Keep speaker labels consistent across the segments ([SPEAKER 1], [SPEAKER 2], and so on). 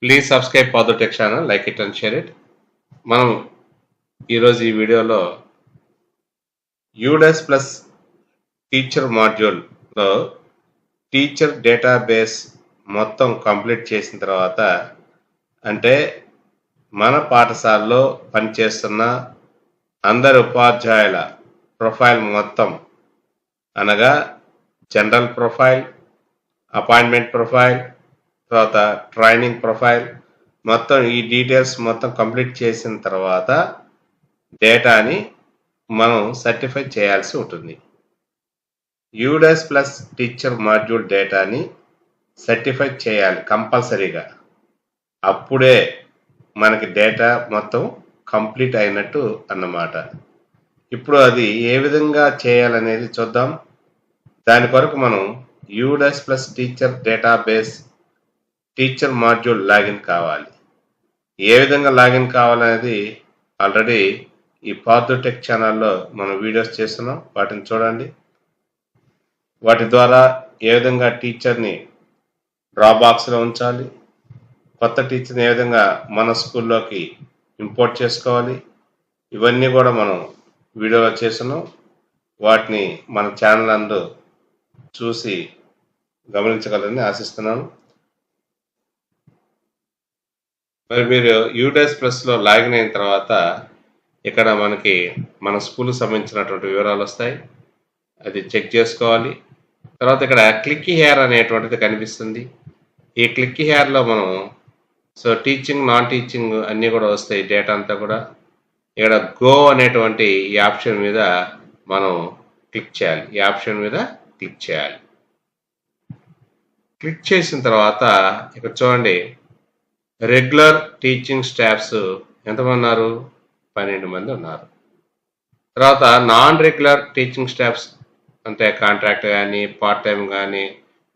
[SPEAKER 1] Please subscribe పాదు tech channel, like it and share it. మనం ఈరోజు ఈ వీడియోలో యూడెస్ ప్లస్ టీచర్ మాడ్యూల్లో టీచర్ డేటాబేస్ మొత్తం కంప్లీట్ చేసిన తర్వాత, అంటే మన పాఠశాలలో పనిచేస్తున్న అందరి ఉపాధ్యాయుల ప్రొఫైల్ మొత్తం, అనగా జనరల్ ప్రొఫైల్, అపాయింట్మెంట్ ప్రొఫైల్, తర్వాత ట్రైనింగ్ ప్రొఫైల్, మొత్తం ఈ డీటెయిల్స్ మొత్తం కంప్లీట్ చేసిన తర్వాత డేటాని మనం సర్టిఫై చేయాల్సి ఉంటుంది. యూడెస్ ప్లస్ టీచర్ మాడ్యూల్ డేటాని సర్టిఫై చేయాలి కంపల్సరీగా. అప్పుడే మనకి డేటా మొత్తం కంప్లీట్ అయినట్టు అన్నమాట. ఇప్పుడు అది ఏ విధంగా చేయాలనేది చూద్దాం. దాని కొరకు మనం UDISE plus teacher database teacher module login కావాలి. ఏ విధంగా లాగిన్ కావాలనేది ఆల్రెడీ ఈ పాదు టెక్ ఛానల్లో మనం వీడియోస్ చేస్తున్నాం, వాటిని చూడండి. వాటి ద్వారా ఏ విధంగా టీచర్ని డ్రాబాక్స్లో ఉంచాలి, కొత్త టీచర్ని ఏ విధంగా మన స్కూల్లోకి ఇంపోర్ట్ చేసుకోవాలి, ఇవన్నీ కూడా మనం వీడియోలో చేస్తున్నాం. వాటిని మన ఛానల్ అందు చూసి గమనించగలరని ఆశిస్తున్నాను. మరి మీరు యూడెస్ ప్లస్లో లాగిన్ అయిన తర్వాత ఇక్కడ మనకి మన స్కూల్కి సంబంధించినటువంటి వివరాలు వస్తాయి, అది చెక్ చేసుకోవాలి. తర్వాత ఇక్కడ క్లిక్ హియర్ అనేటువంటిది కనిపిస్తుంది. ఈ క్లిక్ హియర్లో మనం టీచింగ్, నాన్ టీచింగ్ అన్నీ కూడా వస్తాయి, డేటా అంతా కూడా. ఇక్కడ గో అనేటువంటి ఈ ఆప్షన్ మీద మనం క్లిక్ చేయాలి. ఈ ఆప్షన్ మీద క్లిక్ చేయాలి. క్లిక్ చేసిన తర్వాత ఇక్కడ చూడండి, రెగ్యులర్ టీచింగ్ స్టాఫ్స్ ఎంతమంది ఉన్నారు? 12 మంది ఉన్నారు. తర్వాత నాన్ రెగ్యులర్ టీచింగ్ స్టాఫ్స్ అంటే కాంట్రాక్ట్ కానీ, పార్ట్ టైం కానీ,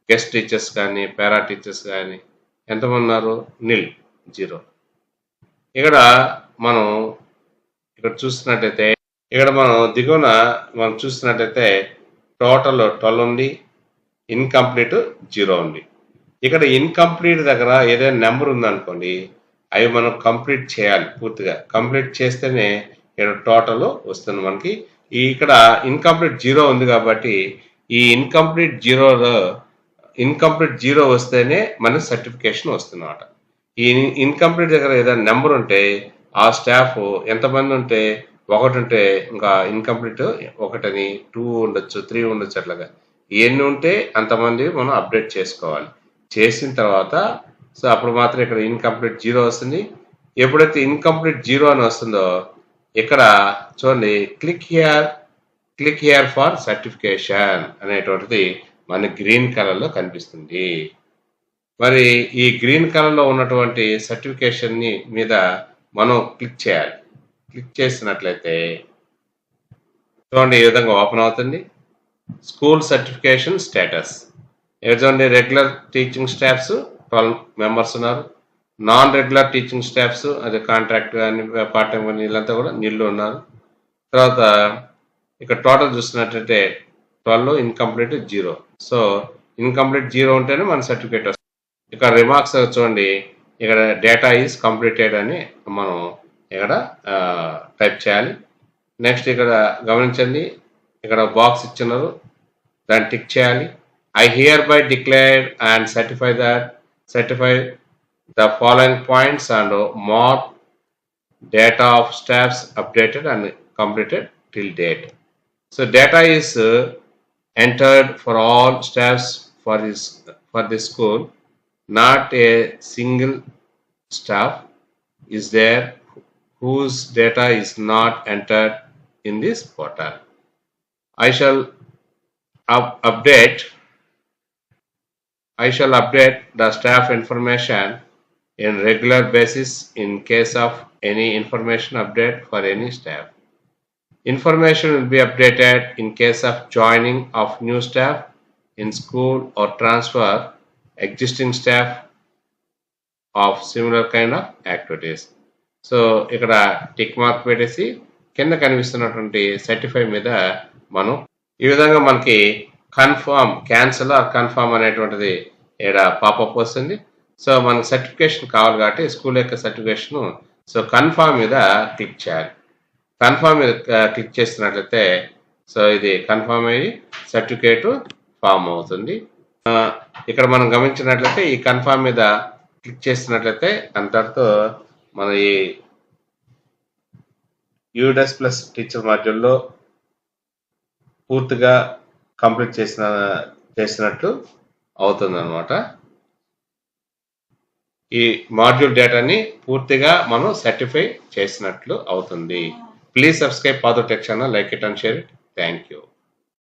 [SPEAKER 1] గెస్ట్ టీచర్స్ కానీ, పారా టీచర్స్ కానీ ఎంతమంది ఉన్నారు? 0. ఇక్కడ మనం చూస్తున్నట్టయితే, ఇక్కడ మనం దిగువన మనం చూస్తున్నట్టయితే టోటల్ 12 ఉంది, ఇన్కంప్లీట్ 0 ఉంది. ఇక్కడ ఇన్కంప్లీట్ దగ్గర ఏదైనా నెంబర్ ఉందనుకోండి, అవి మనం కంప్లీట్ చేయాలి. పూర్తిగా కంప్లీట్ చేస్తేనే ఇక్కడ టోటల్ వస్తుంది మనకి. ఇక్కడ ఇన్కంప్లీట్ 0 ఉంది కాబట్టి ఈ ఇన్కంప్లీట్ జీరో వస్తేనే మనకి సర్టిఫికేషన్ వస్తుందన్నమాట. ఈ ఇన్కంప్లీట్ దగ్గర ఏదైనా నెంబర్ ఉంటే ఆ స్టాఫ్ ఎంతమంది ఉంటే 1 ఉంటే ఇంకా ఇన్కంప్లీట్ 1 అని, 2 ఉండొచ్చు, 3 ఉండొచ్చు, అట్లాగా ఎన్ని ఉంటే అంతమంది మనం అప్డేట్ చేసుకోవాలి. చేసిన తర్వాత అప్పుడు మాత్రం ఇక్కడ ఇన్కంప్లీట్ 0 వస్తుంది. ఎప్పుడైతే ఇన్కంప్లీట్ 0 అని వస్తుందో ఇక్కడ చూడండి, క్లిక్ హియర్ ఫర్ సర్టిఫికేషన్ అనేటువంటిది మన గ్రీన్ కలర్లో కనిపిస్తుంది. మరి ఈ గ్రీన్ కలర్లో ఉన్నటువంటి సర్టిఫికేషన్ మీద మనం క్లిక్ చేయాలి. క్లిక్ చేసినట్లయితే చూడండి, ఈ విధంగా ఓపెన్ అవుతుంది. School certification status. చూడండి, రెగ్యులర్ టీచింగ్ స్టాఫ్స్ 12 మెంబర్స్ ఉన్నారు. నాన్ రెగ్యులర్ టీచింగ్ స్టాఫ్స్, అదే కాంట్రాక్ట్ కానీ, పార్ట్ టైం కానీ, వీళ్ళంతా కూడా నీళ్ళు ఉన్నారు. తర్వాత ఇక్కడ టోటల్ చూస్తున్నట్టయితే 12, ఇన్కంప్లీట్ 0. సో ఇన్కంప్లీట్ 0 ఉంటేనే మన సర్టిఫికేట్ వస్తుంది. ఇక్కడ రిమార్క్స్ చూడండి, ఇక్కడ డేటా ఈజ్ కంప్లీటెడ్ అని మనం ఇక్కడ టైప్ చేయాలి. నెక్స్ట్ ఇక్కడ గమనించండి, ఇక్కడ బాక్స్ ఇచ్చినారు, దాన్ని టిక్ చేయాలి. I hereby declare and certify the following points and more data of staffs updated and completed till date. So data is entered for all staffs for this school. Not a single staff is there whose data is not entered in this portal. I shall update the staff information in regular basis in case of any information update for any staff. Information will be updated in case of joining of new staff in school or transfer existing staff of similar kind of activities. So ఇక్కడ tick mark పెట్టేసి కింద కనిపిస్తున్నటువంటి certify మీద మనం ఈ విధంగా మనకి confirm, cancel are confirm అనేటువంటిది ఇక్కడ పాపప్ వస్తుంది. సో మనకు సర్టిఫికేషన్ కావాలి కాబట్టి స్కూల్ యొక్క సర్టిఫికేషన్ సో కన్ఫర్మ్ మీద క్లిక్ చేయాలి. కన్ఫర్మ్ మీద క్లిక్ చేస్తున్నట్లయితే సో ఇది కన్ఫర్మ్ అయ్యి సర్టిఫికేట్ ఫామ్ అవుతుంది. ఇక్కడ మనం గమనించినట్లయితే ఈ కన్ఫర్మ్ మీద క్లిక్ చేస్తున్నట్లయితే అంతటితో మన ఈ యూడెస్ ప్లస్ టీచర్ మాడ్యూల్లో పూర్తిగా కంప్లీట్ చేసినట్లు అవుతుంది అనమాట. ఈ మాడ్యూల్ డేటాని పూర్తిగా మనం సర్టిఫై చేసినట్లు అవుతుంది. ప్లీజ్ సబ్స్క్రైబ్ పాదో tech channel, like it and share it. Thank you.